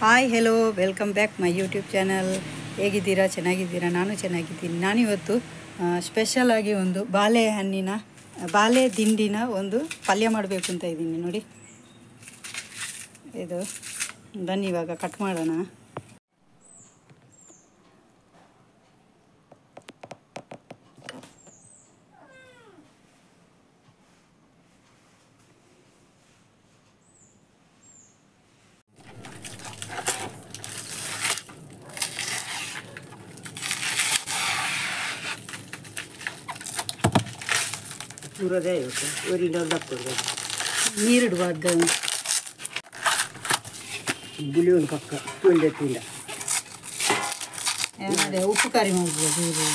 Hi hello welcome back my YouTube channel. ಹೇಗಿದ್ದೀರಾ? ಚೆನ್ನಾಗಿದ್ದೀರಾ? ನಾನು ಚೆನ್ನಾಗಿದ್ದೀನಿ. ನಾನಿವತ್ತು ಸ್ಪೆಷಲಾಗಿ ಒಂದು ಬಾಳೆ ದಿಂಡಿನ ಒಂದು ಪಲ್ಯ ಮಾಡಬೇಕು ಅಂತ ಇದ್ದೀನಿ. ನೋಡಿ, ಇದು ಬನ್ನಿ ಇವಾಗ ಕಟ್ ಮಾಡೋಣ. ನೀರಿಡುವಾಗ ಬುಲಿಯೋನ್ ಪಕ್ಕ ತೊಳೆದಿಟ್ಟಿಲ್ಲ. ಅದೇ ಉಪ್ಪು ಕರಿ ಮಾಡ್ಬೋದು.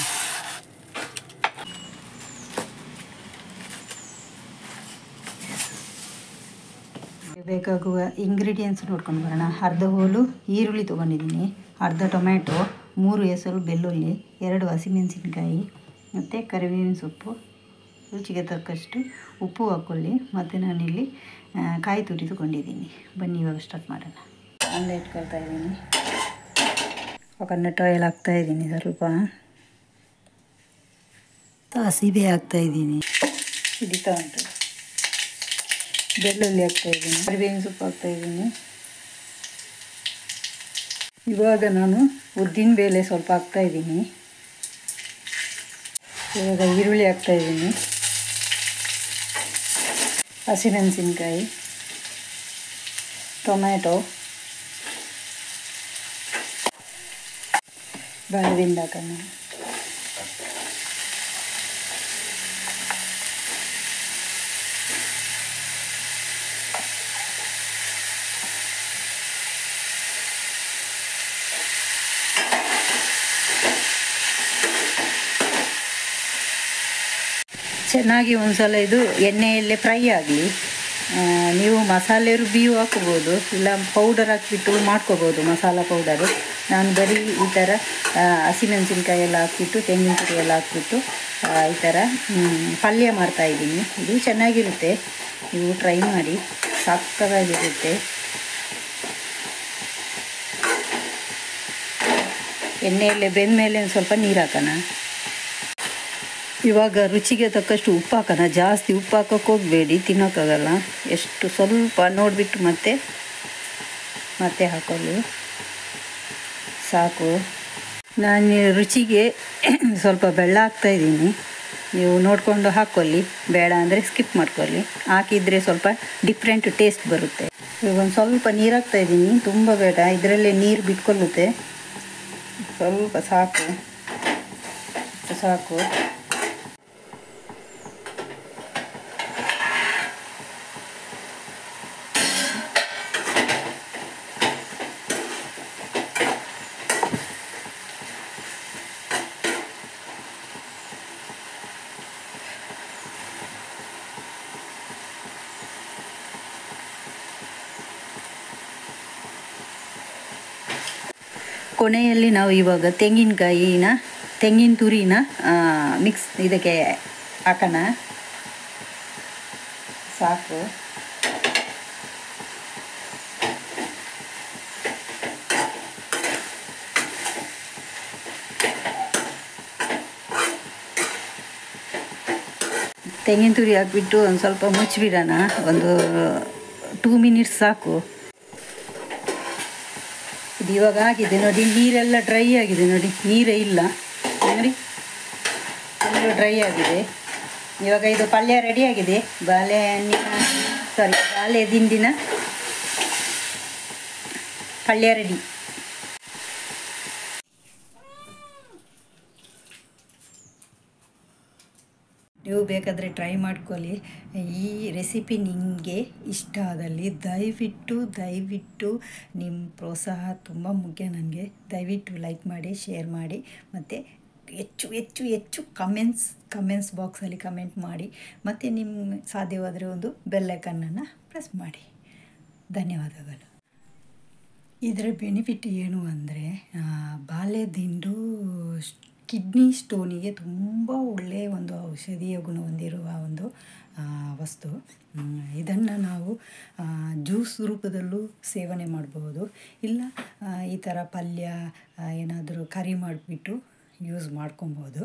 ಇದು ಬೇಕಾಗುವ ಇಂಗ್ರೀಡಿಯೆಂಟ್ಸ್ ನೋಡ್ಕೊಂಡು ಬರೋಣ. ಅರ್ಧ ಹೋಲು ಈರುಳ್ಳಿ ತೊಗೊಂಡಿದ್ದೀನಿ, ಅರ್ಧ ಟೊಮ್ಯಾಟೊ, 3 ಎಸಳು ಬೆಳ್ಳುಳ್ಳಿ, 2 ಹಸಿಮೆಣಸಿನ್ಕಾಯಿ ಮತ್ತು ಕರಿಬೇವಿನ ಸೊಪ್ಪು, ರುಚಿಗೆ ತಕ್ಕಷ್ಟು ಉಪ್ಪು ಹಾಕ್ಕೊಳ್ಳಿ. ಮತ್ತು ನಾನಿಲ್ಲಿ ಕಾಯಿ ತುರಿ ತೊಗೊಂಡಿದ್ದೀನಿ. ಬನ್ನಿ ಇವಾಗ ಸ್ಟಾರ್ಟ್ ಮಾಡೋಣ. ಅಲ್ಲೇ ಇಟ್ಕೊಳ್ತಾ ಇದ್ದೀನಿ. ಕೊಕೊನಟ್ ಆಯಿಲ್ ಹಾಕ್ತಾಯಿದ್ದೀನಿ, ಸ್ವಲ್ಪ ಸಾಸಿವೆ ಹಾಕ್ತಾಯಿದ್ದೀನಿ, ಹಿಡಿತಾ ಉಂಟು. ಬೆಳ್ಳುಳ್ಳಿ ಹಾಕ್ತಾಯಿದ್ದೀನಿ, ಕರಿಬೇವಿನ ಸೊಪ್ಪು ಹಾಕ್ತಾಯಿದ್ದೀನಿ. ಇವಾಗ ನಾನು ಉದ್ದಿನ ಬೇಳೆ ಸ್ವಲ್ಪ ಹಾಕ್ತಾಯಿದ್ದೀನಿ. ಇವಾಗ ಈರುಳ್ಳಿ ಹಾಕ್ತಾಯಿದ್ದೀನಿ, ಹಸಿಮೆಣಸಿನ್ಕಾಯಿ, ಟೊಮ್ಯಾಟೊ, ಬಾಳೆದಿಂಡು ಹಾಕೋಣ. ಚೆನ್ನಾಗಿ ಒಂದ್ಸಲ ಇದು ಎಣ್ಣೆಯಲ್ಲೇ ಫ್ರೈ ಆಗಲಿ. ನೀವು ಮಸಾಲೆ ರುಬ್ಬಿಯೂ ಹಾಕ್ಕೋಬೋದು, ಇಲ್ಲ ಪೌಡರ್ ಹಾಕ್ಬಿಟ್ಟು ಮಾಡ್ಕೋಬೋದು, ಮಸಾಲ ಪೌಡರು. ನಾನು ಬರೀ ಈ ಥರ ಹಸಿಮೆಣಸಿನ್ಕಾಯಿ ಎಲ್ಲ ಹಾಕ್ಬಿಟ್ಟು, ತೆಂಗಿನ ತುರಿ ಎಲ್ಲ ಹಾಕ್ಬಿಟ್ಟು ಈ ಥರ ಪಲ್ಯ ಮಾಡ್ತಾಯಿದ್ದೀನಿ. ಇದು ಚೆನ್ನಾಗಿರುತ್ತೆ, ನೀವು ಟ್ರೈ ಮಾಡಿ, ಸಕ್ಕತ್ತಾಗಿರುತ್ತೆ. ಎಣ್ಣೆಯಲ್ಲೇ ಬೆಂದಮೇಲೆ ಸ್ವಲ್ಪ ನೀರು ಹಾಕೋಣ. ಇವಾಗ ರುಚಿಗೆ ತಕ್ಕಷ್ಟು ಉಪ್ಪು ಹಾಕೋಣ. ಜಾಸ್ತಿ ಉಪ್ಪು ಹಾಕೋಕ್ಕೆ ಹೋಗಬೇಡಿ, ತಿನ್ನೋಕ್ಕಾಗಲ್ಲ. ಎಷ್ಟು ಸ್ವಲ್ಪ ನೋಡಿಬಿಟ್ಟು ಮತ್ತೆ ಹಾಕೊಳ್ಳಿ, ಸಾಕು. ನಾನು ರುಚಿಗೆ ಸ್ವಲ್ಪ ಬೆಲ್ಲ ಹಾಕ್ತಾಯಿದ್ದೀನಿ, ನೀವು ನೋಡಿಕೊಂಡು ಹಾಕ್ಕೊಳ್ಳಿ. ಬೇಡ ಅಂದರೆ ಸ್ಕಿಪ್ ಮಾಡ್ಕೊಳ್ಳಿ. ಹಾಕಿದರೆ ಸ್ವಲ್ಪ ಡಿಫ್ರೆಂಟ್ ಟೇಸ್ಟ್ ಬರುತ್ತೆ. ಇವಾಗ ಒಂದು ಸ್ವಲ್ಪ ನೀರು ಹಾಕ್ತಾಯಿದ್ದೀನಿ, ತುಂಬ ಬೇಡ, ಇದರಲ್ಲೇ ನೀರು ಬಿಟ್ಕೊಳ್ಳುತ್ತೆ. ಸ್ವಲ್ಪ ಸಾಕು. ಕೊನೆಯಲ್ಲಿ ನಾವು ಇವಾಗ ತೆಂಗಿನ ತುರಿನ ಮಿಕ್ಸ್ ಇದಕ್ಕೆ ಹಾಕೋಣ. ಸಾಕು. ತೆಂಗಿನ ತುರಿ ಹಾಕ್ಬಿಟ್ಟು ಒಂದು ಸ್ವಲ್ಪ ಮುಚ್ಚಿಬಿಡೋಣ. ಒಂದು 2 ಮಿನಿಟ್ಸ್ ಸಾಕು. ಇದು ಇವಾಗ ಆಗಿದೆ ನೋಡಿ, ನೀರೆಲ್ಲ ಡ್ರೈ ಆಗಿದೆ ನೋಡಿ, ನೀರೇ ಇಲ್ಲ ನೋಡಿ, ಫುಲ್ಲು ಡ್ರೈ ಆಗಿದೆ. ಇವಾಗ ಇದು ಪಲ್ಯ ರೆಡಿಯಾಗಿದೆ. ಬಾಳೆ ದಿಂಡಿನ ಪಲ್ಯ ರೆಡಿ. ನೀವು ಬೇಕಾದರೆ ಟ್ರೈ ಮಾಡ್ಕೊಳ್ಳಿ. ಈ ರೆಸಿಪಿ ನಿಮಗೆ ಇಷ್ಟ ಆದಲ್ಲಿ ದಯವಿಟ್ಟು ನಿಮ್ಮ ಪ್ರೋತ್ಸಾಹ ತುಂಬ ಮುಖ್ಯ ನನಗೆ. ದಯವಿಟ್ಟು ಲೈಕ್ ಮಾಡಿ, ಶೇರ್ ಮಾಡಿ, ಮತ್ತು ಹೆಚ್ಚು ಕಮೆಂಟ್ಸ್ ಬಾಕ್ಸಲ್ಲಿ ಕಮೆಂಟ್ ಮಾಡಿ, ಮತ್ತು ನಿಮ್ಮ ಸಾಧ್ಯವಾದರೆ ಒಂದು ಬೆಲ್ ಐಕಾನನ್ನು ಪ್ರೆಸ್ ಮಾಡಿ. ಧನ್ಯವಾದಗಳು. ಇದರ ಬೆನಿಫಿಟ್ ಏನು ಅಂದರೆ, ಬಾಳೆ ದಿಂಡು ಕಿಡ್ನಿ ಸ್ಟೋನಿಗೆ ತುಂಬ ಒಳ್ಳೆಯ ಒಂದು ಔಷಧೀಯ ಗುಣ ಹೊಂದಿರುವ ಒಂದು ವಸ್ತು. ಇದನ್ನು ನಾವು ಜ್ಯೂಸ್ ರೂಪದಲ್ಲೂ ಸೇವನೆ ಮಾಡಬಹುದು, ಇಲ್ಲ ಈ ಥರ ಪಲ್ಯ ಏನಾದರೂ ಕರಿ ಮಾಡಿಬಿಟ್ಟು ಯೂಸ್ ಮಾಡ್ಕೊಬೋದು.